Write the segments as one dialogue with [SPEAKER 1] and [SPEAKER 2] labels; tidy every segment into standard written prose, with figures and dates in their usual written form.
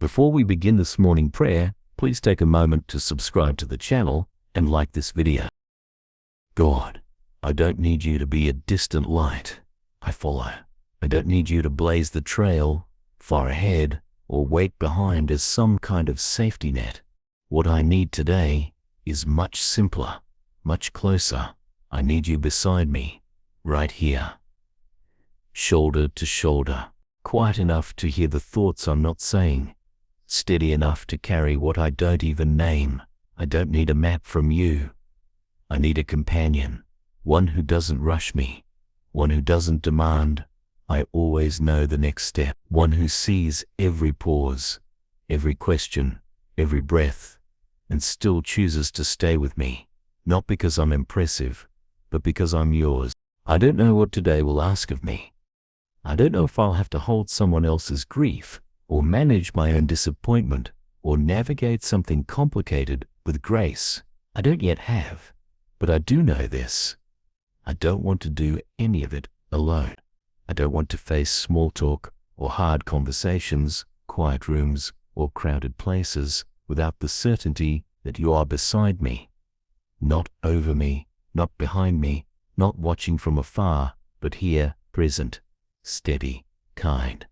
[SPEAKER 1] Before we begin this morning prayer, please take a moment to subscribe to the channel and like this video. God, I don't need you to be a distant light I follow. I don't need you to blaze the trail far ahead or wait behind as some kind of safety net. What I need today is much simpler, much closer. I need you beside me, right here. Shoulder to shoulder, quiet enough to hear the thoughts I'm not saying, steady enough to carry what I don't even name. I don't need a map from you. I need a companion, one who doesn't rush me, one who doesn't demand I always know the next step, one who sees every pause, every question, every breath, and still chooses to stay with me, not because I'm impressive, but because I'm yours. I don't know what today will ask of me. I don't know if I'll have to hold someone else's grief, or manage my own disappointment, or navigate something complicated with grace. I don't yet have, but I do know this. I don't want to do any of it alone. I don't want to face small talk or hard conversations, quiet rooms or crowded places without the certainty that you are beside me. Not over me, not behind me, not watching from afar, but here, present, steady, kind.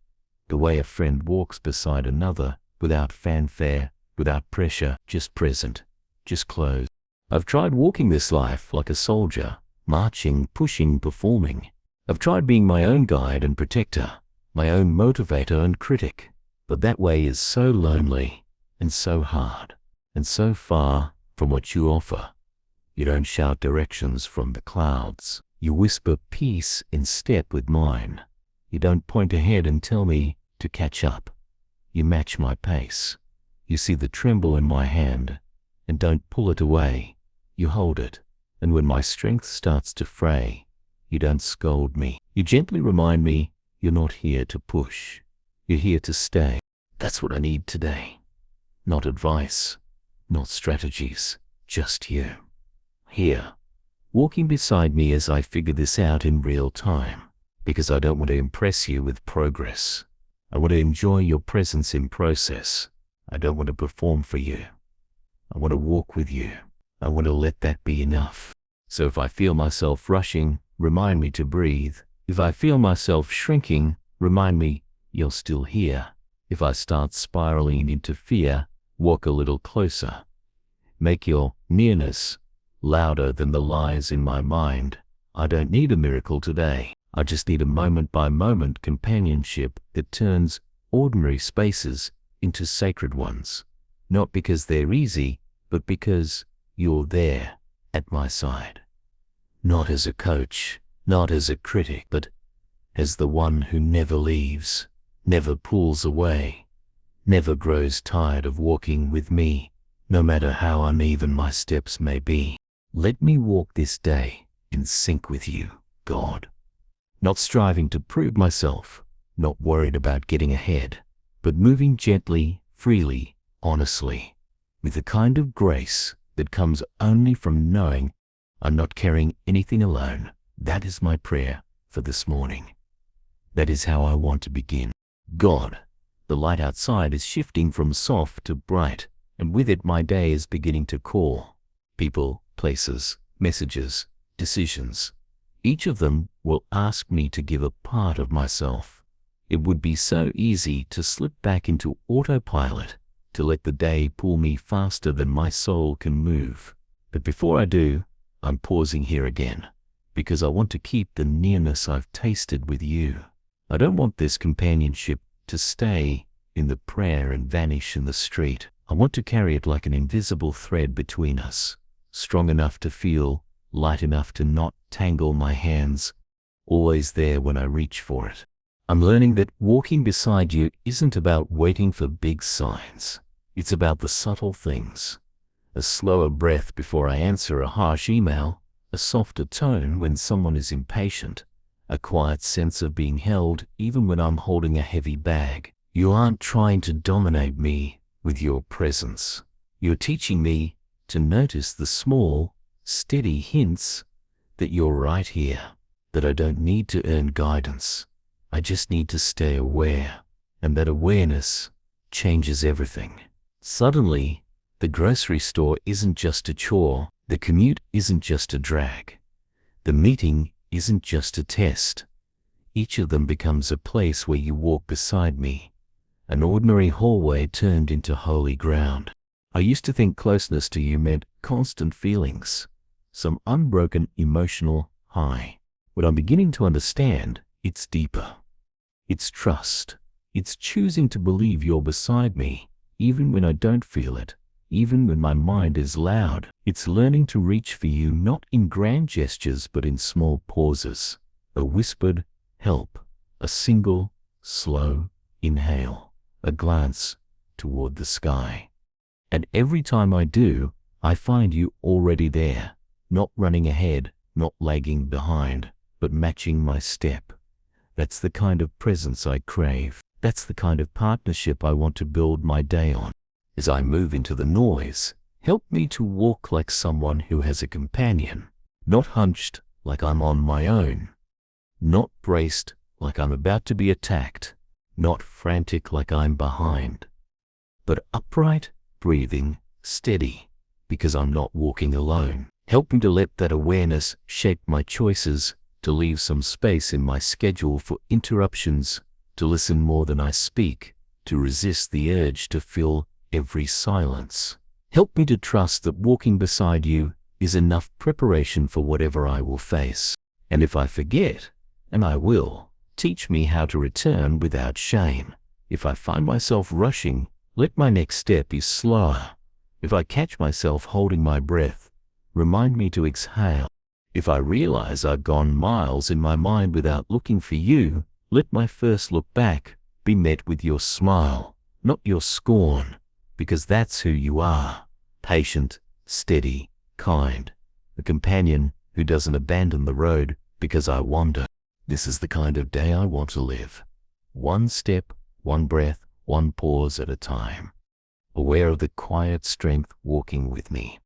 [SPEAKER 1] The way a friend walks beside another, without fanfare, without pressure, just present, just close. I've tried walking this life like a soldier, marching, pushing, performing. I've tried being my own guide and protector, my own motivator and critic, but that way is so lonely and so hard and so far from what you offer. You don't shout directions from the clouds. You whisper peace in step with mine. You don't point ahead and tell me to catch up. You match my pace. You see the tremble in my hand and don't pull it away. You hold it, and when my strength starts to fray, you don't scold me. You gently remind me you're not here to push. You're here to stay. That's what I need today. Not advice, not strategies, just you. Here, walking beside me as I figure this out in real time, because I don't want to impress you with progress. I want to enjoy your presence in process. I don't want to perform for you. I want to walk with you. I want to let that be enough. So if I feel myself rushing, remind me to breathe. If I feel myself shrinking, remind me you're still here. If I start spiraling into fear, walk a little closer. Make your nearness louder than the lies in my mind. I don't need a miracle today. I just need a moment-by-moment companionship that turns ordinary spaces into sacred ones. Not because they're easy, but because you're there at my side. Not as a coach, not as a critic, but as the one who never leaves, never pulls away, never grows tired of walking with me, no matter how uneven my steps may be. Let me walk this day in sync with you, God. Not striving to prove myself, not worried about getting ahead, but moving gently, freely, honestly, with the kind of grace that comes only from knowing I'm not carrying anything alone. That is my prayer for this morning. That is how I want to begin. God, the light outside is shifting from soft to bright, and with it my day is beginning to call. People, places, messages, decisions. Each of them will ask me to give a part of myself. It would be so easy to slip back into autopilot, to let the day pull me faster than my soul can move. But before I do, I'm pausing here again, because I want to keep the nearness I've tasted with you. I don't want this companionship to stay in the prayer and vanish in the street. I want to carry it like an invisible thread between us, strong enough to feel, light enough to not tangle my hands, always there when I reach for it. I'm learning that walking beside you isn't about waiting for big signs. It's about the subtle things. A slower breath before I answer a harsh email, a softer tone when someone is impatient, a quiet sense of being held even when I'm holding a heavy bag. You aren't trying to dominate me with your presence. You're teaching me to notice the small, steady hints that you're right here, that I don't need to earn guidance. I just need to stay aware, and that awareness changes everything. Suddenly, the grocery store isn't just a chore, the commute isn't just a drag, the meeting isn't just a test. Each of them becomes a place where you walk beside me, an ordinary hallway turned into holy ground. I used to think closeness to you meant constant feelings, some unbroken emotional high. What I'm beginning to understand, it's deeper. It's trust. It's choosing to believe you're beside me, even when I don't feel it, even when my mind is loud. It's learning to reach for you not in grand gestures but in small pauses, a whispered help, a single, slow inhale, a glance toward the sky. And every time I do, I find you already there, not running ahead, not lagging behind, but matching my step. That's the kind of presence I crave. That's the kind of partnership I want to build my day on. As I move into the noise, help me to walk like someone who has a companion, not hunched like I'm on my own, not braced like I'm about to be attacked, not frantic like I'm behind, but upright, breathing, steady, because I'm not walking alone. Help me to let that awareness shape my choices, to leave some space in my schedule for interruptions, to listen more than I speak, to resist the urge to fill every silence. Help me to trust that walking beside you is enough preparation for whatever I will face. And if I forget, and I will, teach me how to return without shame. If I find myself rushing, let my next step be slower. If I catch myself holding my breath, remind me to exhale. If I realize I've gone miles in my mind without looking for you, let my first look back be met with your smile, not your scorn, because that's who you are. Patient, steady, kind, a companion who doesn't abandon the road because I wander. This is the kind of day I want to live. One step, one breath, one pause at a time, aware of the quiet strength walking with me.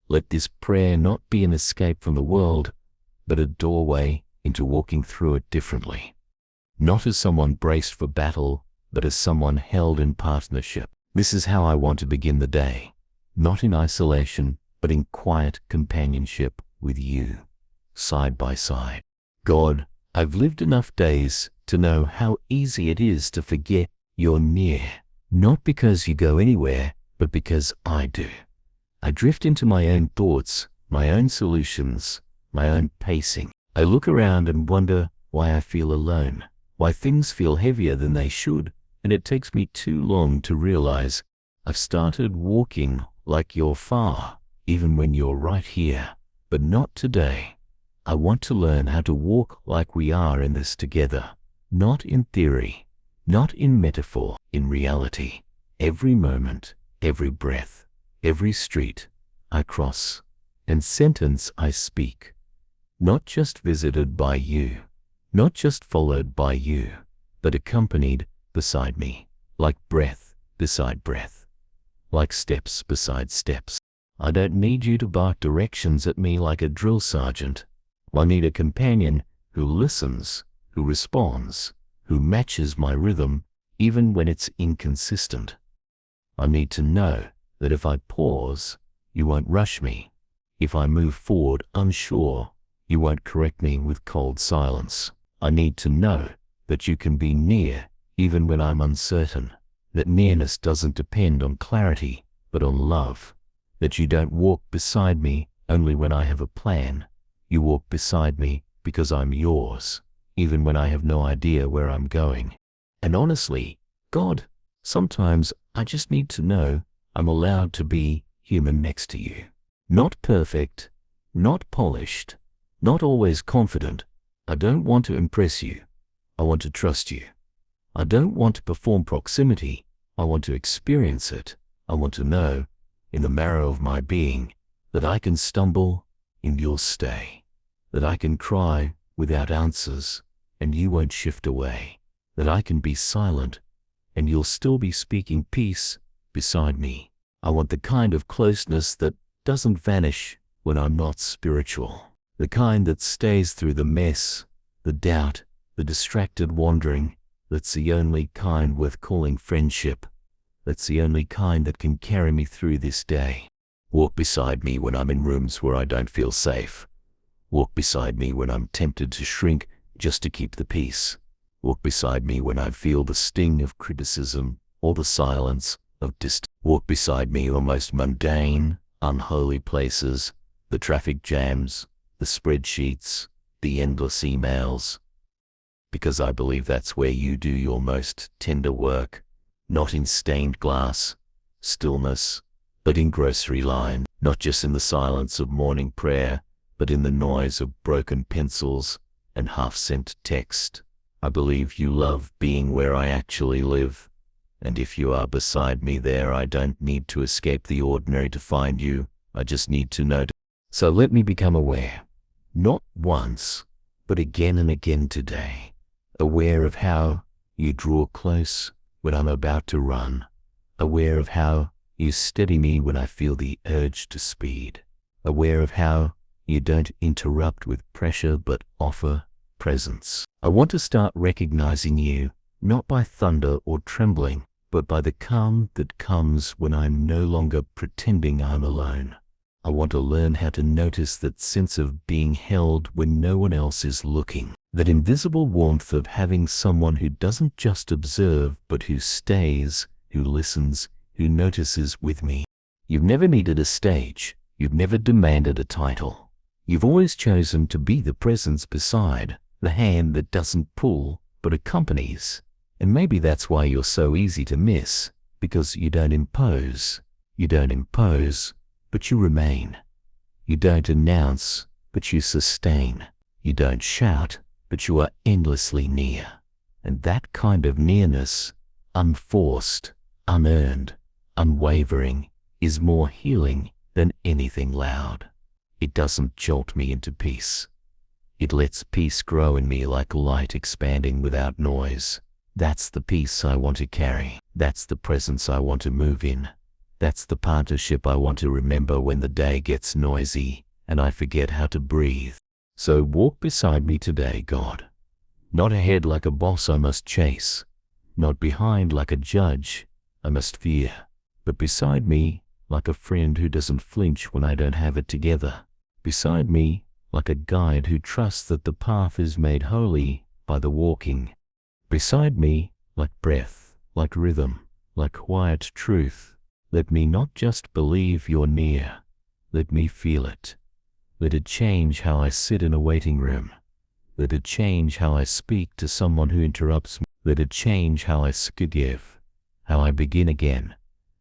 [SPEAKER 1] Let this prayer not be an escape from the world, but a doorway into walking through it differently. Not as someone braced for battle, but as someone held in partnership. This is how I want to begin the day, not in isolation, but in quiet companionship with you, side by side. God, I've lived enough days to know how easy it is to forget you're near, not because you go anywhere, but because I do. I drift into my own thoughts, my own solutions, my own pacing. I look around and wonder why I feel alone, why things feel heavier than they should, and it takes me too long to realize I've started walking like you're far, even when you're right here. But not today. I want to learn how to walk like we are in this together, not in theory, not in metaphor, in reality. Every moment, every breath, every street I cross, and sentence I speak, not just visited by you, not just followed by you, but accompanied beside me, like breath beside breath, like steps beside steps. I don't need you to bark directions at me like a drill sergeant. I need a companion who listens, who responds, who matches my rhythm even when it's inconsistent. I need to know that if I pause, you won't rush me. If I move forward unsure, you won't correct me with cold silence. I need to know that you can be near even when I'm uncertain, that nearness doesn't depend on clarity, but on love, that you don't walk beside me only when I have a plan. You walk beside me because I'm yours, even when I have no idea where I'm going. And honestly, God, sometimes I just need to know I'm allowed to be human next to you. Not perfect, not polished, not always confident. I don't want to impress you. I want to trust you. I don't want to perform proximity. I want to experience it. I want to know, in the marrow of my being, that I can stumble and you'll stay, that I can cry without answers and you won't shift away, that I can be silent and you'll still be speaking peace beside me. I want the kind of closeness that doesn't vanish when I'm not spiritual, the kind that stays through the mess, the doubt, the distracted wandering. That's the only kind worth calling friendship. That's the only kind that can carry me through this day. Walk beside me when I'm in rooms where I don't feel safe. Walk beside me when I'm tempted to shrink just to keep the peace. Walk beside me when I feel the sting of criticism or the silence of distance. Walk beside me in the most mundane, unholy places, the traffic jams, the spreadsheets, the endless emails. Because I believe that's where you do your most tender work, not in stained glass, stillness, but in grocery line, not just in the silence of morning prayer, but in the noise of broken pencils and half-sent text. I believe you love being where I actually live, and if you are beside me there, I don't need to escape the ordinary to find you. I just need to know. So let me become aware, not once, but again and again today, aware of how you draw close when I'm about to run, aware of how you steady me when I feel the urge to speed, aware of how you don't interrupt with pressure but offer presence. I want to start recognizing you, not by thunder or trembling, but by the calm that comes when I'm no longer pretending I'm alone. I want to learn how to notice that sense of being held when no one else is looking, that invisible warmth of having someone who doesn't just observe but who stays, who listens, who notices with me. You've never needed a stage. You've never demanded a title. You've always chosen to be the presence beside, the hand that doesn't pull but accompanies. And maybe that's why you're so easy to miss, because you don't impose. You don't impose, but you remain. You don't announce, but you sustain. You don't shout, but you are endlessly near. And that kind of nearness, unforced, unearned, unwavering, is more healing than anything loud. It doesn't jolt me into peace. It lets peace grow in me like light expanding without noise. That's the peace I want to carry. That's the presence I want to move in. That's the partnership I want to remember when the day gets noisy and I forget how to breathe. So walk beside me today, God. Not ahead like a boss I must chase, not behind like a judge I must fear, but beside me like a friend who doesn't flinch when I don't have it together. Beside me like a guide who trusts that the path is made holy by the walking. Beside me like breath, like rhythm, like quiet truth. Let me not just believe you're near. Let me feel it. Let it change how I sit in a waiting room. Let it change how I speak to someone who interrupts me. Let it change how I forgive, how I begin again,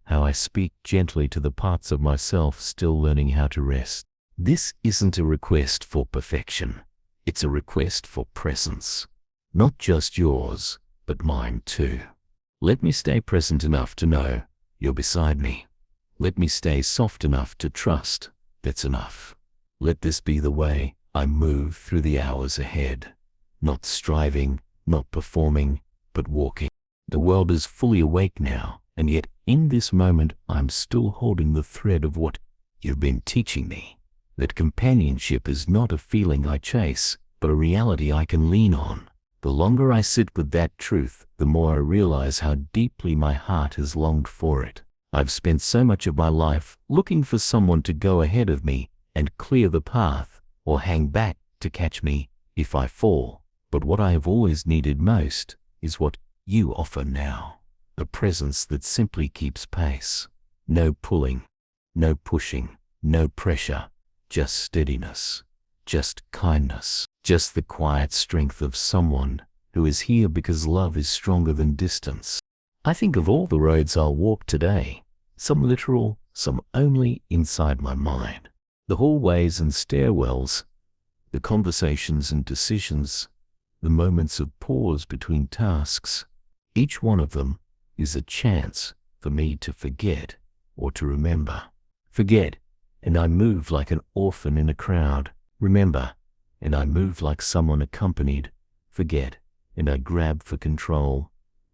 [SPEAKER 1] how I speak gently to the parts of myself still learning how to rest. This isn't a request for perfection. It's a request for presence. Not just yours, but mine too. Let me stay present enough to know you're beside me. Let me stay soft enough to trust that's enough. Let this be the way I move through the hours ahead. Not striving, not performing, but walking. The world is fully awake now, and yet in this moment I'm still holding the thread of what you've been teaching me. That companionship is not a feeling I chase, but a reality I can lean on. The longer I sit with that truth, the more I realize how deeply my heart has longed for it. I've spent so much of my life looking for someone to go ahead of me and clear the path, or hang back to catch me if I fall. But what I have always needed most is what you offer now. A presence that simply keeps pace. No pulling, no pushing, no pressure, just steadiness, just kindness. Just the quiet strength of someone who is here because love is stronger than distance. I think of all the roads I'll walk today, some literal, some only inside my mind. The hallways and stairwells, the conversations and decisions, the moments of pause between tasks. Each one of them is a chance for me to forget or to remember. Forget, and I move like an orphan in a crowd. Remember, and I move like someone accompanied. Forget, and I grab for control,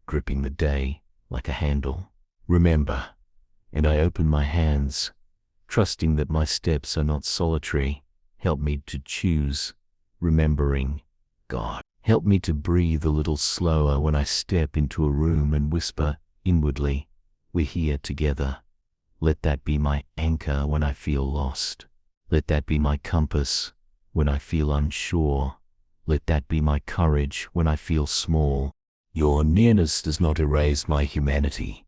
[SPEAKER 1] gripping the day like a handle. Remember, and I open my hands, trusting that my steps are not solitary. Help me to choose, remembering, God. Help me to breathe a little slower when I step into a room and whisper inwardly, we're here together. Let that be my anchor when I feel lost. Let that be my compass when I feel unsure. Let that be my courage when I feel small. Your nearness does not erase my humanity.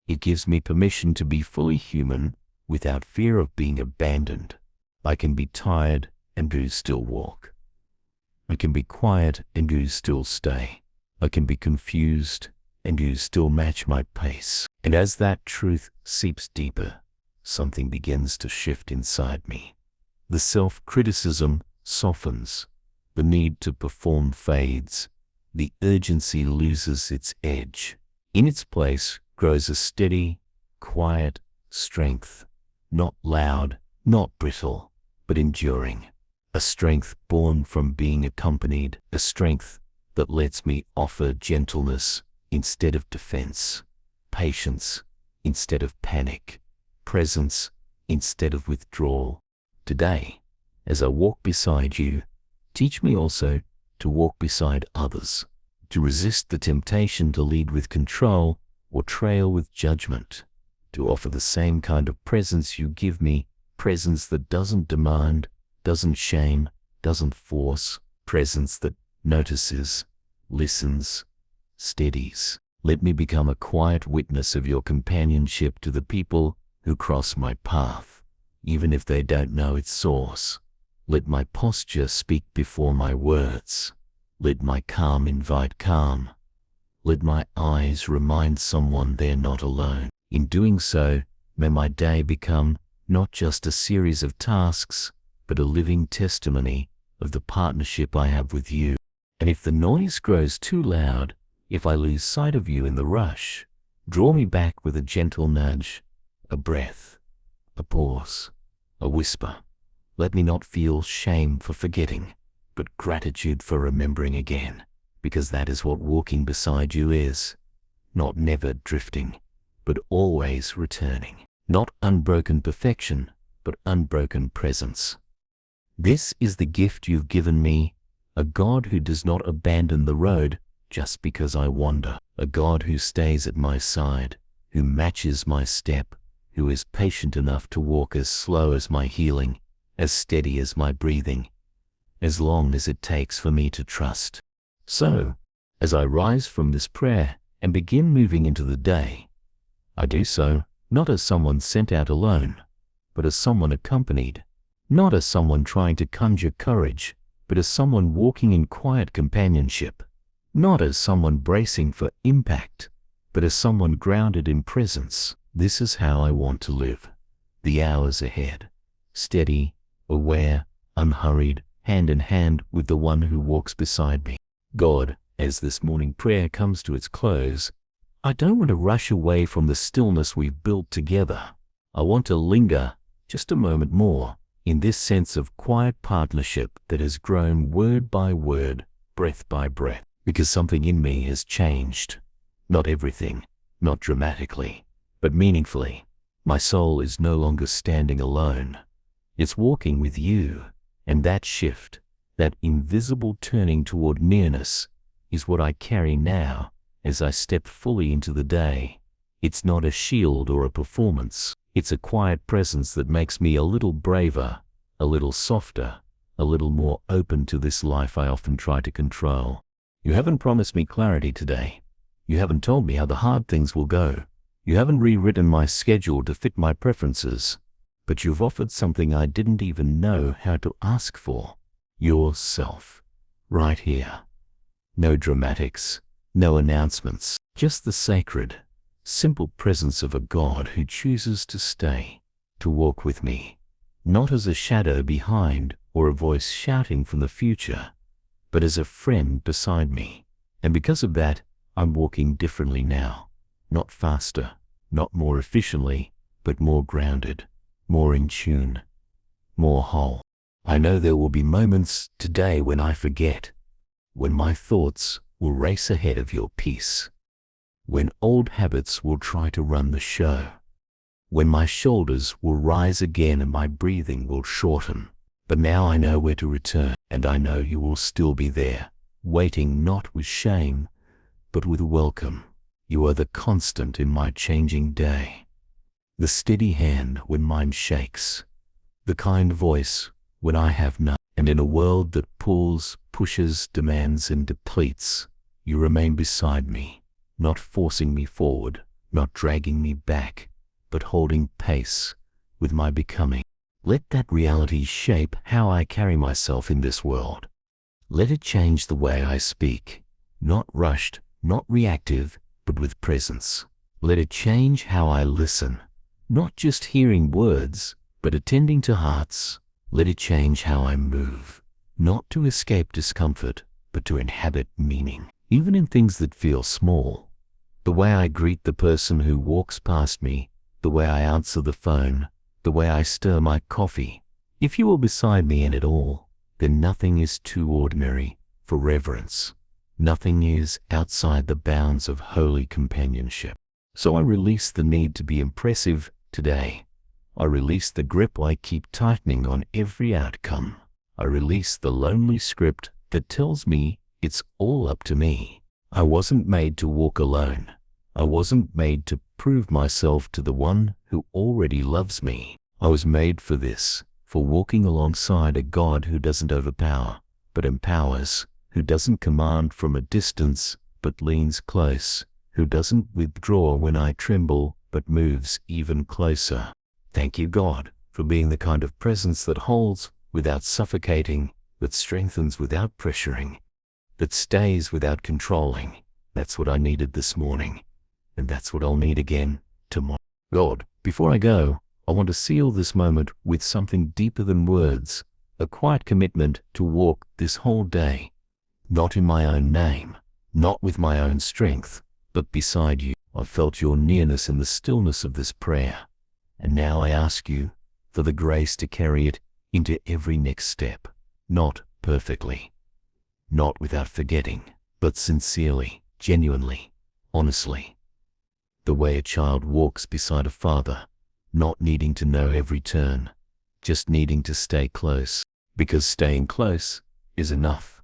[SPEAKER 1] It gives me permission to be fully human without fear of being abandoned. I can be tired and you still walk. I can be quiet and you still stay. I can be confused and you still match my pace. And as that truth seeps deeper, something begins to shift inside me. The self-criticism softens. The need to perform fades. The urgency loses its edge. In its place grows a steady, quiet strength, not loud, not brittle, but enduring. A strength born from being accompanied, a strength that lets me offer gentleness instead of defense, patience instead of panic, presence instead of withdrawal. Today, as I walk beside you, teach me also to walk beside others, to resist the temptation to lead with control or trail with judgment, to offer the same kind of presence you give me, presence that doesn't demand, doesn't shame, doesn't force, presence that notices, listens, steadies. Let me become a quiet witness of your companionship to the people who cross my path, even if they don't know its source. Let my posture speak before my words. Let my calm invite calm. Let my eyes remind someone they're not alone. In doing so, may my day become not just a series of tasks, but a living testimony of the partnership I have with you. And if the noise grows too loud, if I lose sight of you in the rush, draw me back with a gentle nudge, a breath, a pause, a whisper. Let me not feel shame for forgetting, but gratitude for remembering again, because that is what walking beside you is. Not never drifting, but always returning. Not unbroken perfection, but unbroken presence. This is the gift you've given me, a God who does not abandon the road just because I wander, a God who stays at my side, who matches my step, who is patient enough to walk as slow as my healing, as steady as my breathing, as long as it takes for me to trust. So, as I rise from this prayer and begin moving into the day, I do so not as someone sent out alone, but as someone accompanied, not as someone trying to conjure courage, but as someone walking in quiet companionship, not as someone bracing for impact, but as someone grounded in presence. This is how I want to live. The hours ahead, steady, aware, unhurried, hand in hand with the one who walks beside me. God, as this morning prayer comes to its close, I don't want to rush away from the stillness we've built together. I want to linger just a moment more in this sense of quiet partnership that has grown word by word, breath by breath, because something in me has changed. Not everything, not dramatically, but meaningfully. My soul is no longer standing alone. It's walking with you, and that shift, that invisible turning toward nearness, is what I carry now as I step fully into the day. It's not a shield or a performance. It's a quiet presence that makes me a little braver, a little softer, a little more open to this life I often try to control. You haven't promised me clarity today. You haven't told me how the hard things will go. You haven't rewritten my schedule to fit my preferences. But you've offered something I didn't even know how to ask for. Yourself. Right here. No dramatics, no announcements, just the sacred, simple presence of a God who chooses to stay, to walk with me, not as a shadow behind or a voice shouting from the future, but as a friend beside me. And because of that, I'm walking differently now, not faster, not more efficiently, but more grounded, more in tune, more whole. I know there will be moments today when I forget, when my thoughts will race ahead of your peace, when old habits will try to run the show, when my shoulders will rise again and my breathing will shorten. But now I know where to return, and I know you will still be there, waiting not with shame, but with welcome. You are the constant in my changing day, the steady hand when mine shakes, the kind voice when I have none. And in a world that pulls, pushes, demands, and depletes, you remain beside me, not forcing me forward, not dragging me back, but holding pace with my becoming. Let that reality shape how I carry myself in this world. Let it change the way I speak, not rushed, not reactive, but with presence. Let it change how I listen, not just hearing words, but attending to hearts. Let it change how I move, not to escape discomfort, but to inhabit meaning. Even in things that feel small, the way I greet the person who walks past me, the way I answer the phone, the way I stir my coffee. If you are beside me in it all, then nothing is too ordinary for reverence. Nothing is outside the bounds of holy companionship. So I release the need to be impressive today. I release the grip I keep tightening on every outcome. I release the lonely script that tells me it's all up to me. I wasn't made to walk alone. I wasn't made to prove myself to the one who already loves me. I was made for this, for walking alongside a God who doesn't overpower, but empowers, who doesn't command from a distance, but leans close, who doesn't withdraw when I tremble, but moves even closer. Thank you, God, for being the kind of presence that holds without suffocating, that strengthens without pressuring, that stays without controlling. That's what I needed this morning, and that's what I'll need again tomorrow. God, before I go, I want to seal this moment with something deeper than words, a quiet commitment to walk this whole day, not in my own name, not with my own strength, but beside you. I felt your nearness in the stillness of this prayer. And now I ask you for the grace to carry it into every next step, not perfectly, not without forgetting, but sincerely, genuinely, honestly. The way a child walks beside a father, not needing to know every turn, just needing to stay close, because staying close is enough.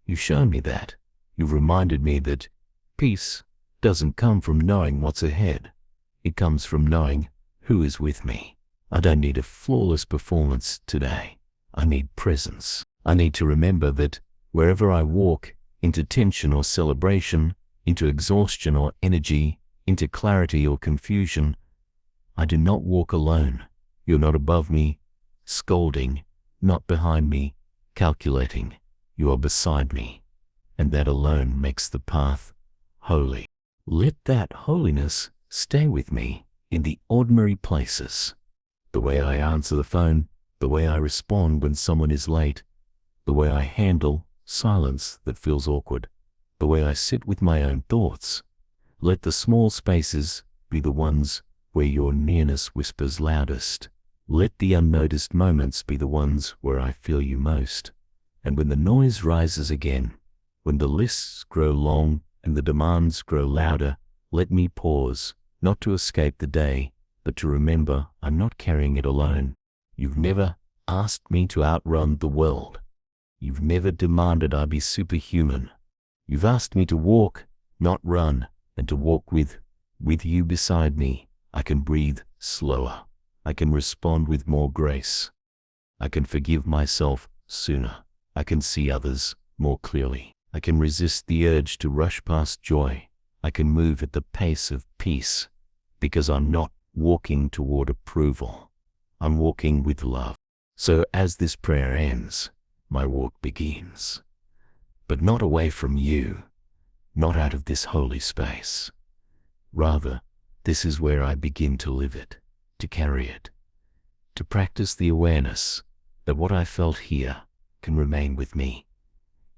[SPEAKER 1] You've shown me that. You've reminded me that peace doesn't come from knowing what's ahead. It comes from knowing who is with me. I don't need a flawless performance today. I need presence. I need to remember that wherever I walk, into tension or celebration, into exhaustion or energy, into clarity or confusion, I do not walk alone. You're not above me, scolding, not behind me, calculating. You are beside me, and that alone makes the path holy. Let that holiness stay with me in the ordinary places. The way I answer the phone, the way I respond when someone is late, the way I handle silence that feels awkward, the way I sit with my own thoughts. Let the small spaces be the ones where your nearness whispers loudest. Let the unnoticed moments be the ones where I feel you most. And when the noise rises again, when the lists grow long and the demands grow louder, let me pause, not to escape the day, but to remember I'm not carrying it alone. You've never asked me to outrun the world. You've never demanded I be superhuman. You've asked me to walk, not run, and to walk with you beside me. I can breathe slower. I can respond with more grace. I can forgive myself sooner. I can see others more clearly. I can resist the urge to rush past joy. I can move at the pace of peace, because I'm not walking toward approval. I'm walking with love. So as this prayer ends, my walk begins. But not away from you, not out of this holy space. Rather, this is where I begin to live it, to carry it, to practice the awareness that what I felt here can remain with me,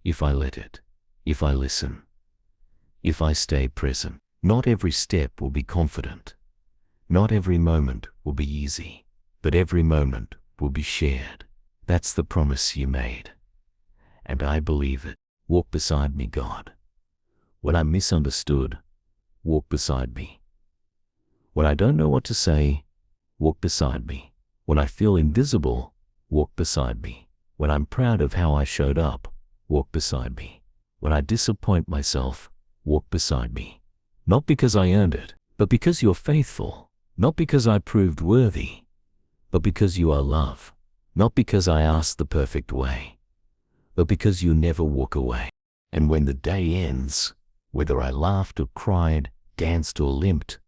[SPEAKER 1] if I let it, if I listen, if I stay present. Not every step will be confident. Not every moment will be easy, but every moment will be shared. That's the promise you made, and I believe it. Walk beside me, God. When I'm misunderstood, walk beside me. When I don't know what to say, walk beside me. When I feel invisible, walk beside me. When I'm proud of how I showed up, walk beside me. When I disappoint myself, walk beside me. Not because I earned it, but because you're faithful. Not because I proved worthy, but because you are love. Not because I asked the perfect way, but because you never walk away. And when the day ends, whether I laughed or cried, danced or limped,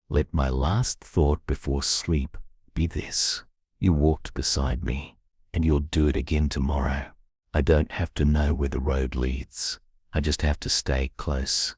[SPEAKER 1] let my last thought before sleep be this: you walked beside me, and you'll do it again tomorrow. I don't have to know where the road leads. I just have to stay close.